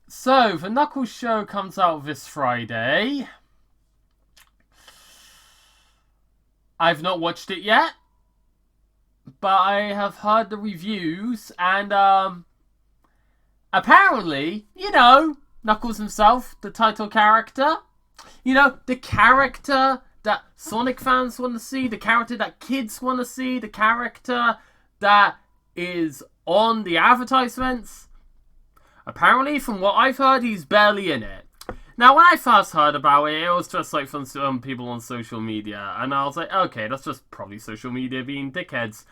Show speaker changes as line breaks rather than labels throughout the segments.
So, the Knuckles show comes out this Friday. I've not watched it yet, but I have heard the reviews, and apparently, Knuckles himself, the title character, the character that Sonic fans want to see, the character that kids want to see, the character that is on the advertisements. Apparently, from what I've heard, he's barely in it. Now, when I first heard about it, it was just like from some people on social media, and I was like, okay, that's just probably social media being dickheads.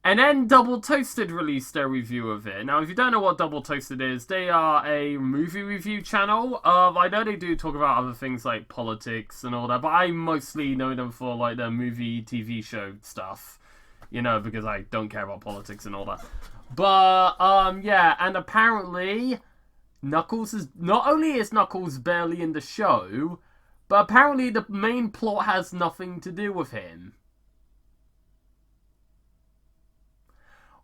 And then Double Toasted released their review of it. Now, if you don't know what Double Toasted is, they are a movie review channel. I know they do talk about other things like politics and all that, but I mostly know them for like their movie, TV show stuff. Because I don't care about politics and all that. But, yeah, and apparently, Knuckles is... Not only is Knuckles barely in the show, but apparently the main plot has nothing to do with him.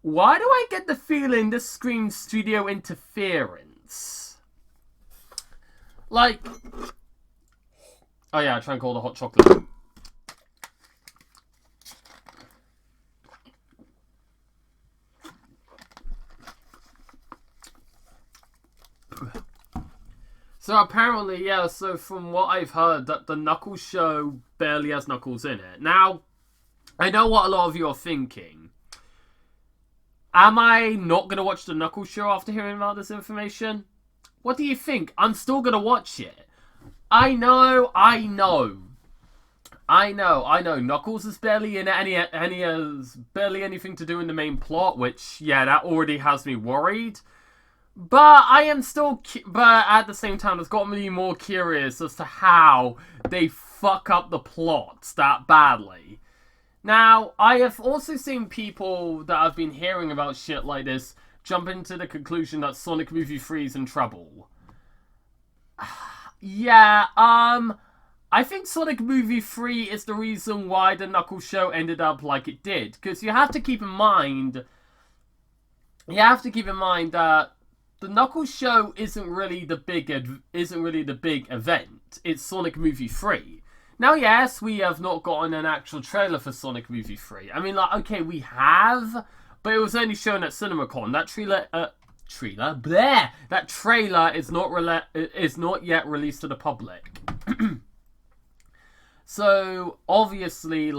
Why do I get the feeling this screams studio interference? Like... Oh yeah, I try and call the hot chocolate. So apparently, yeah, so from what I've heard, that the Knuckles show barely has Knuckles in it. Now, I know what a lot of you are thinking. Am I not going to watch the Knuckles show after hearing about this information? What do you think? I'm still going to watch it. I know. Knuckles is barely in it, and he has barely anything to do in the main plot, which, yeah, that already has me worried. But I am still... But at the same time, it's got me more curious as to how they fuck up the plots that badly. Now, I have also seen people that have been hearing about shit like this jump into the conclusion that Sonic Movie 3 is in trouble. Yeah, I think Sonic Movie 3 is the reason why the Knuckles show ended up like it did. Because you have to keep in mind... that the Knuckles show isn't really the big event. It's Sonic Movie 3. Now, yes, we have not gotten an actual trailer for Sonic Movie 3. I mean, like, okay, we have, but it was only shown at CinemaCon. That trailer is not yet released to the public. So obviously,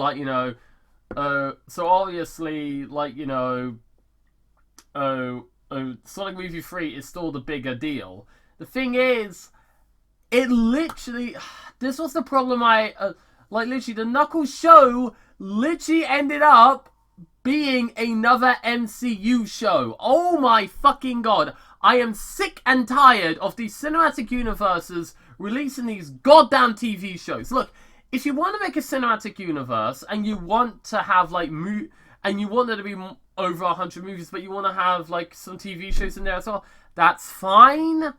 Sonic Movie 3 is still the bigger deal. The thing is, it literally... This was the problem literally, the Knuckles show literally ended up being another MCU show. Oh my fucking god. I am sick and tired of these cinematic universes releasing these goddamn TV shows. Look, if you want to make a cinematic universe and you want to have, and you want there to be over 100 movies, but you want to have, some TV shows in there as well, that's fine.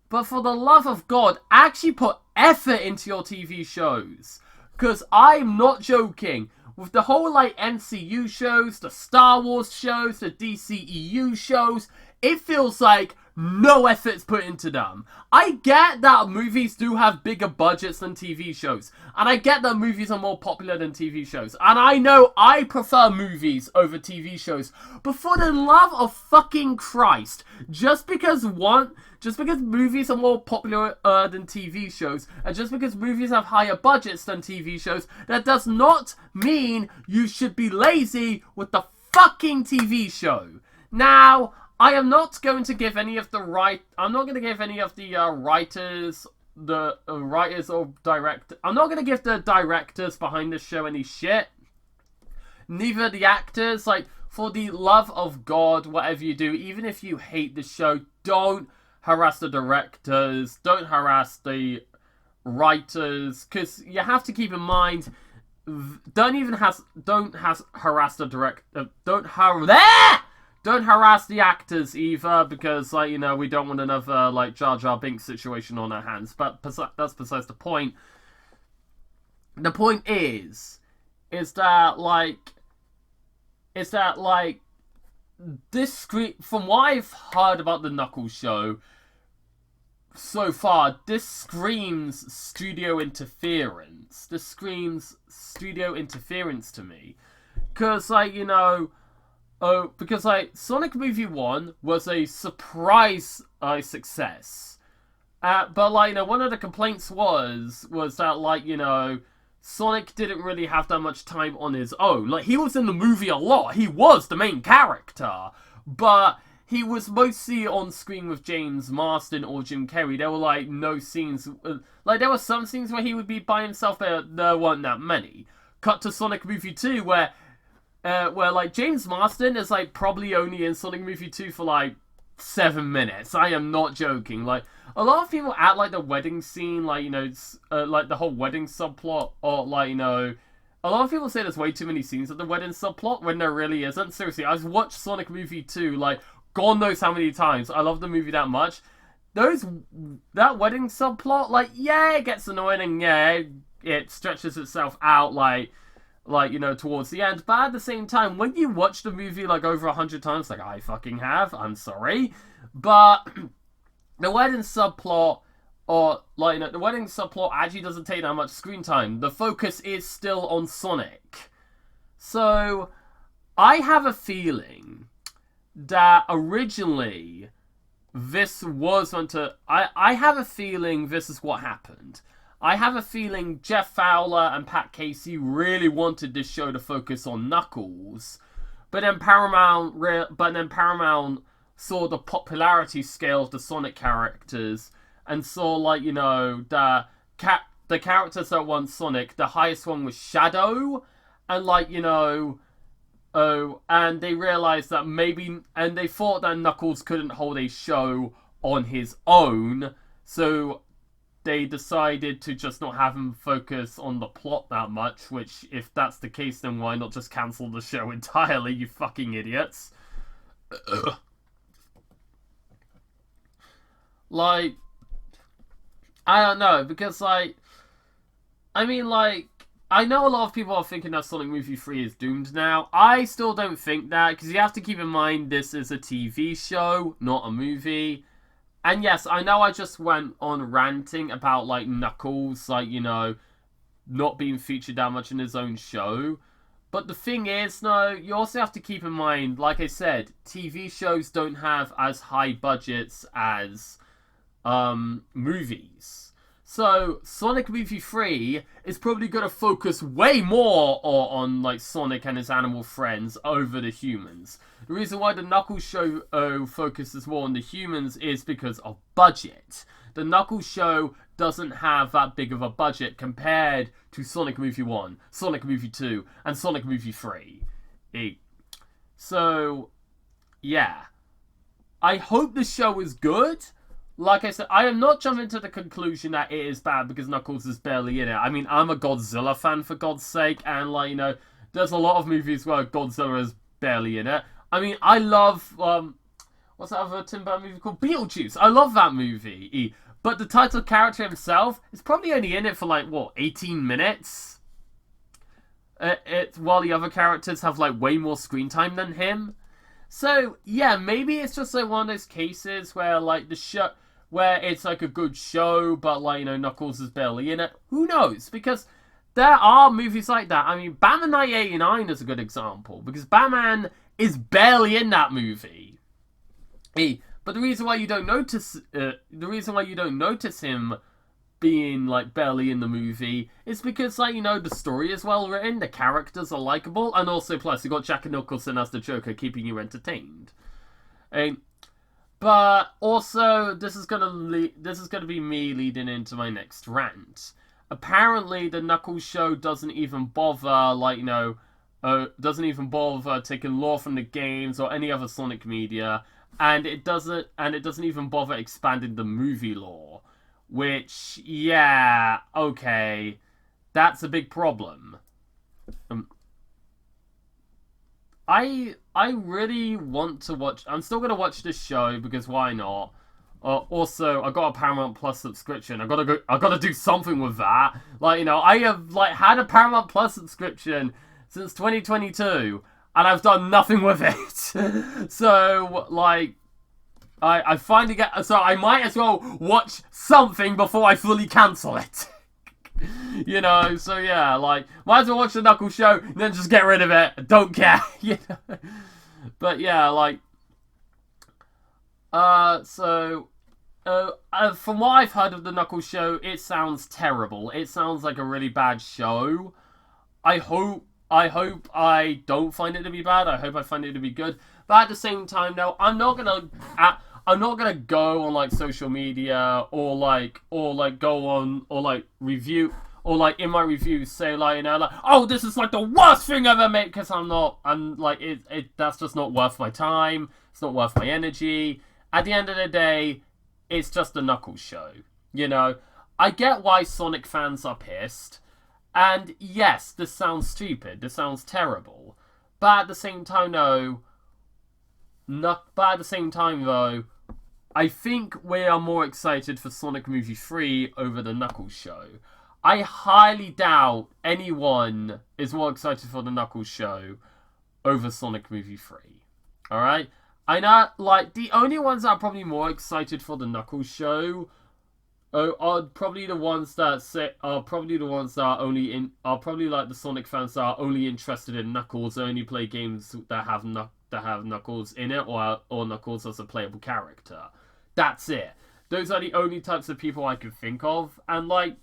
But for the love of God, actually put effort into your TV shows. Because I'm not joking. With the whole, MCU shows, the Star Wars shows, the DCEU shows, it feels like no effort's put into them. I get that movies do have bigger budgets than TV shows. And I get that movies are more popular than TV shows. And I know I prefer movies over TV shows. But for the love of fucking Christ, just because movies are more popular than TV shows, and just because movies have higher budgets than TV shows, that does not mean you should be lazy with the fucking TV show. Now, I am not going to give any of the writers, or directors. I'm not going to give the directors behind the show any shit. Neither the actors. For the love of God, whatever you do, even if you hate the show, don't harass the directors. Don't harass the writers. Because you have to keep in mind, don't harass the director. Don't harass the actors either, because, we don't want another, Jar Jar Binks situation on our hands. But that's besides the point. The point is that, from what I've heard about the Knuckles show, so far, this screams studio interference. This screams studio interference to me. Because, like, you know, because, like, Sonic Movie 1 was a surprise success. But, like, you know, one of the complaints was that, like, you know, Sonic didn't really have that much time on his own. Like, he was in the movie a lot. He was the main character. But he was mostly on screen with James Marsden or Jim Carrey. There were, like, no scenes... like, there were some scenes where he would be by himself, but there weren't that many. Cut to Sonic Movie 2, where like, James Marsden is, like, probably only in Sonic Movie 2 for, like, 7 minutes. I am not joking. Like, a lot of people act like the wedding scene, like, you know, like, the whole wedding subplot, or, like, you know... A lot of people say there's way too many scenes of the wedding subplot, when there really isn't. Seriously, I've watched Sonic Movie 2, like, God knows how many times. I love the movie that much. That wedding subplot, like, yeah, it gets annoying, and yeah, it stretches itself out, like, you know, towards the end. But at the same time, when you watch the movie, like, over 100 times, like I fucking have, I'm sorry, but the wedding subplot, or, like, you know, the wedding subplot actually doesn't take that much screen time. The focus is still on Sonic. So, I have a feeling that originally this was meant to... I have a feeling this is what happened. I have a feeling Jeff Fowler and Pat Casey really wanted this show to focus on Knuckles, but then Paramount saw the popularity scale of the Sonic characters and saw, like, you know, the characters that won Sonic, the highest one was Shadow, and, like, you know, and they realized that and they thought that Knuckles couldn't hold a show on his own, so they decided to just not have him focus on the plot that much, which, if that's the case, then why not just cancel the show entirely, you fucking idiots? Like, I don't know, because, like, I mean, like, I know a lot of people are thinking that Sonic Movie 3 is doomed now. I still don't think that, because you have to keep in mind this is a TV show, not a movie. And yes, I know I just went on ranting about, like, Knuckles, like, you know, not being featured that much in his own show. But the thing is, no, you also have to keep in mind, like I said, TV shows don't have as high budgets as movies. So, Sonic Movie 3 is probably going to focus way more on, like, Sonic and his animal friends over the humans. The reason why the Knuckles show focuses more on the humans is because of budget. The Knuckles show doesn't have that big of a budget compared to Sonic Movie 1, Sonic Movie 2, and Sonic Movie 3. So, yeah. I hope the show is good. Like I said, I am not jumping to the conclusion that it is bad because Knuckles is barely in it. I mean, I'm a Godzilla fan, for God's sake, and, like, you know, there's a lot of movies where Godzilla is barely in it. I mean, I love, what's that other Tim Burton movie called? Beetlejuice. I love that movie. But the title character himself is probably only in it for, like, what, 18 minutes? While the other characters have, like, way more screen time than him. So, yeah, maybe it's just, like, one of those cases where, like, where it's, like, a good show, but, like, you know, Knuckles is barely in it. Who knows? Because there are movies like that. I mean, Batman 1989 is a good example, because Batman is barely in that movie. But the reason why you don't notice him being, like, barely in the movie is because, like, you know, the story is well written, the characters are likable, and also, plus, you got Jack Nicholson as the Joker keeping you entertained. But also, this is gonna be me leading into my next rant. Apparently, the Knuckles show doesn't even bother, like, you know, taking lore from the games or any other Sonic media, and it doesn't even bother expanding the movie lore. Which, yeah, okay, that's a big problem. I really want to watch... I'm still going to watch this show, because why not? Also, I got a Paramount Plus subscription. I gotta do something with that. Like, you know, I have, like, had a Paramount Plus subscription since 2022, and I've done nothing with it. So, like, I finally get... So I might as well watch something before I fully cancel it. You know, so yeah, like, might as well watch the Knuckles show, and then just get rid of it. Don't care, you know? But yeah, like... from what I've heard of the Knuckles show, it sounds terrible. It sounds like a really bad show. I hope I don't find it to be bad. I hope I find it to be good. But at the same time, no, I'm not gonna go on like social media or go on or like review or like in my reviews say like, you know, like, oh, this is like the worst thing I've ever made, because I'm like that's just not worth my time. It's not worth my energy. At the end of the day, it's just a Knuckles show. You know, I get why Sonic fans are pissed. And yes, this sounds stupid. This sounds terrible. But at the same time, though, I think we are more excited for Sonic Movie 3 over the Knuckles show. I highly doubt anyone is more excited for the Knuckles show over Sonic Movie 3. Alright? I know, like, the only ones that are probably more excited for the Knuckles show are probably the ones that are probably like the Sonic fans that are only interested in Knuckles, only play games that have Knuckles in it, or Knuckles as a playable character. That's it. Those are the only types of people I can think of, and like,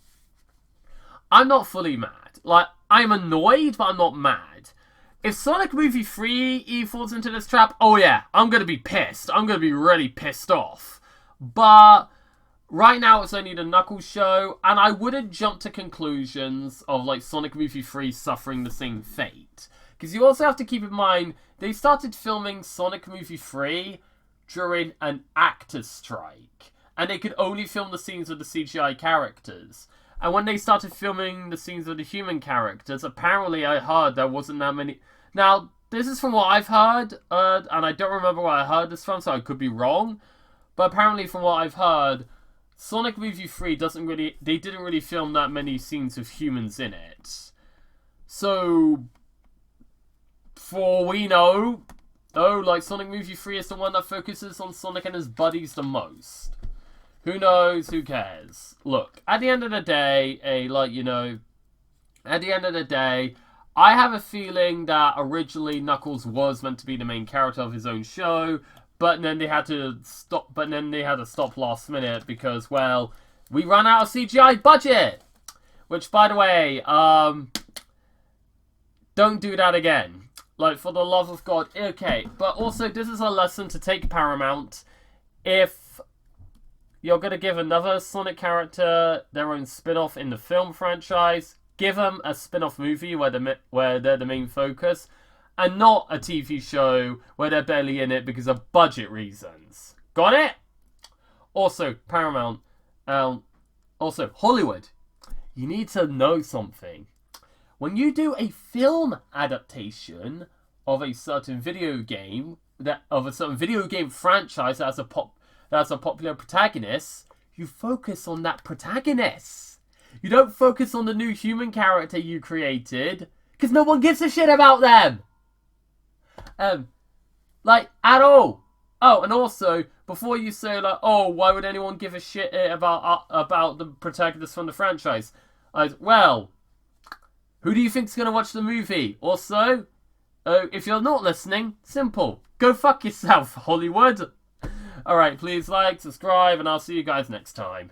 I'm not fully mad. Like, I'm annoyed, but I'm not mad. If Sonic Movie 3 falls into this trap, oh yeah, I'm gonna be pissed. I'm gonna be really pissed off. But right now, it's only the Knuckles show, and I wouldn't jump to conclusions of like Sonic Movie 3 suffering the same fate. Because you also have to keep in mind, they started filming Sonic Movie 3 during an actor's strike. And they could only film the scenes with the CGI characters. And when they started filming the scenes with the human characters, apparently I heard there wasn't that many... Now, this is from what I've heard, and I don't remember where I heard this from, so I could be wrong. But apparently from what I've heard, Sonic Movie 3 they didn't really film that many scenes with humans in it. So, for all we know, like Sonic Movie 3 is the one that focuses on Sonic and his buddies the most. Who knows? Who cares? Look, at the end of the day, I have a feeling that originally Knuckles was meant to be the main character of his own show, but then they had to stop last minute because, well, we ran out of CGI budget. Which, by the way, don't do that again. Like, for the love of God. Okay, but also, this is a lesson to take Paramount. If you're going to give another Sonic character their own spin-off in the film franchise, give them a spin-off movie where they're the main focus, and not a TV show where they're barely in it because of budget reasons. Got it? Also, Paramount, also Hollywood, you need to know something. When you do a film adaptation of a certain video game, franchise that has a popular protagonist, you focus on that protagonist. You don't focus on the new human character you created, because no one gives a shit about them. Like, at all. Oh, and also, before you say, like, oh, why would anyone give a shit about the protagonist from the franchise? Well, who do you think's going to watch the movie? Also, if you're not listening, simple. Go fuck yourself, Hollywood. Alright, please like, subscribe, and I'll see you guys next time.